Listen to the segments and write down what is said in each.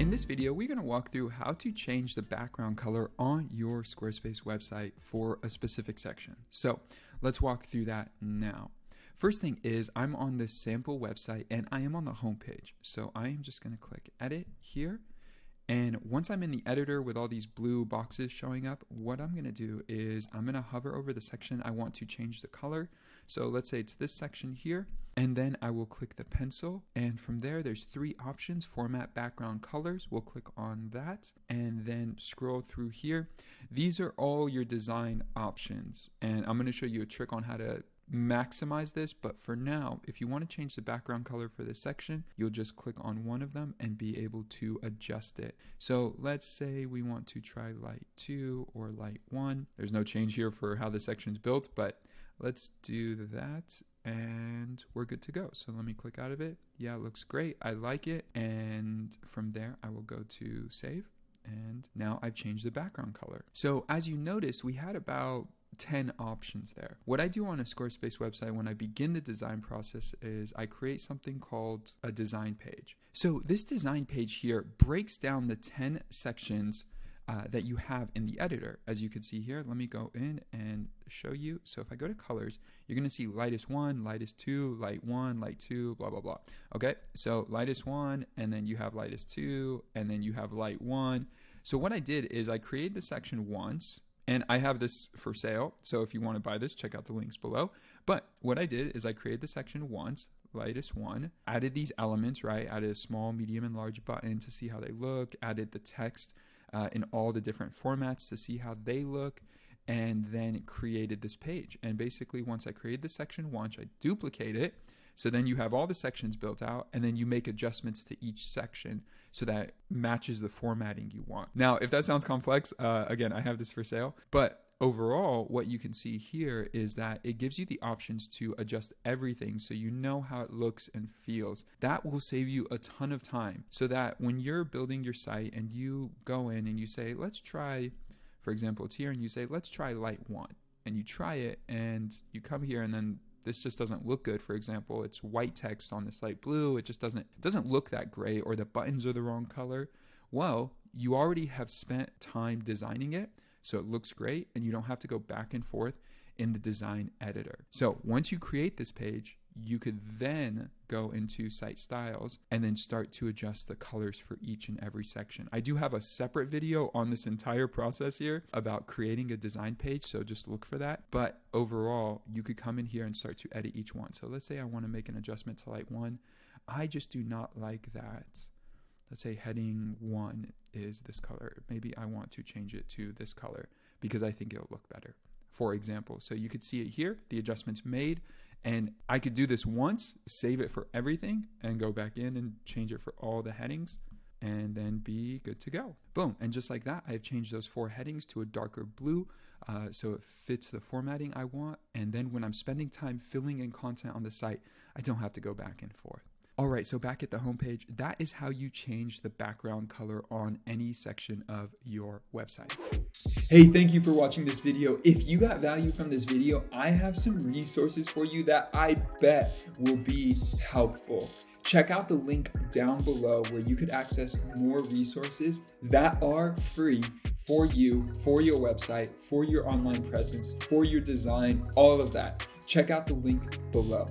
In this video, we're going to walk through how to change the background color on your Squarespace website for a specific section. So let's walk through that now. First thing is I'm on this sample website and I am on the home page. So I am just going to click edit here. And once I'm in the editor with all these blue boxes showing up, what I'm going to do is I'm going to hover over the section I want to change the color. So let's say it's this section here, and then I will click the pencil, and from there there's three options: format, background, colors. We'll click on that and then scroll through here. These are all your design options, and I'm going to show you a trick on how to maximize this, but for now, if you want to change the background color for this section, you'll just click on one of them and be able to adjust it. So let's say we want to try light 2 or light 1. There's no change here for how the section's built, but let's do that and we're good to go. So let me click out of it. Yeah, it looks great. I like it. And from there, I will go to save. And now I've changed the background color. So as you noticed, we had about 10 options there. What I do on a Squarespace website when I begin the design process is I create something called a design page. So this design page here breaks down the 10 sections that you have in the editor. As you can see here, let me go in and show you. So if I go to colors, you're going to see lightest 1, lightest 2, light 1, light 2, blah, blah, blah. Okay, so lightest 1, and then you have lightest 2, and then you have light 1. So what I did is I created the section once, and I have this for sale. So if you want to buy this, check out the links below. But what I did is I created the section once, lightest 1, added these elements, right? Added a small, medium, and large button to see how they look, added the text in all the different formats to see how they look, and then created this page. And basically, once I created the section once, I duplicate it. So then you have all the sections built out, and then you make adjustments to each section so that matches the formatting you want. Now, if that sounds complex, again, I have this for sale. But overall, what you can see here is that it gives you the options to adjust everything so you know how it looks and feels. That will save you a ton of time so that when you're building your site and you go in and you say, let's try, for example, it's here, and you say, let's try light 1. And you try it, and you come here, and then this just doesn't look good. For example, it's white text on this light blue. It just doesn't look that great, or the buttons are the wrong color. Well, you already have spent time designing it, so it looks great, and you don't have to go back and forth in the design editor. So once you create this page, you could then go into site styles and then start to adjust the colors for each and every section. I do have a separate video on this entire process here about creating a design page, so just look for that. But overall, you could come in here and start to edit each one. So let's say I want to make an adjustment to light 1. I just do not like that. Let's say heading 1 is this color. Maybe I want to change it to this color because I think it'll look better, for example. So you could see it here, the adjustments made. And I could do this once, save it for everything, and go back in and change it for all the headings, and then be good to go. Boom. And just like that, I've changed those 4 headings to a darker blue, so it fits the formatting I want. And then when I'm spending time filling in content on the site, I don't have to go back and forth. All right, so back at the homepage, that is how you change the background color on any section of your website. Hey, thank you for watching this video. If you got value from this video, I have some resources for you that I bet will be helpful. Check out the link down below where you could access more resources that are free for you, for your website, for your online presence, for your design, all of that. Check out the link below.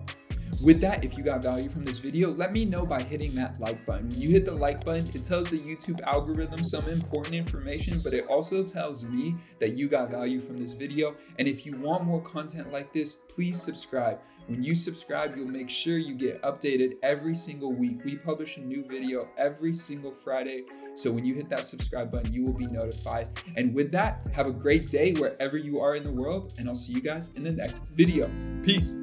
With that, if you got value from this video, let me know by hitting that like button. When you hit the like button, it tells the YouTube algorithm some important information, but it also tells me that you got value from this video. And if you want more content like this, please subscribe. When you subscribe, you'll make sure you get updated every single week. We publish a new video every single Friday. So when you hit that subscribe button, you will be notified. And with that, have a great day wherever you are in the world. And I'll see you guys in the next video. Peace.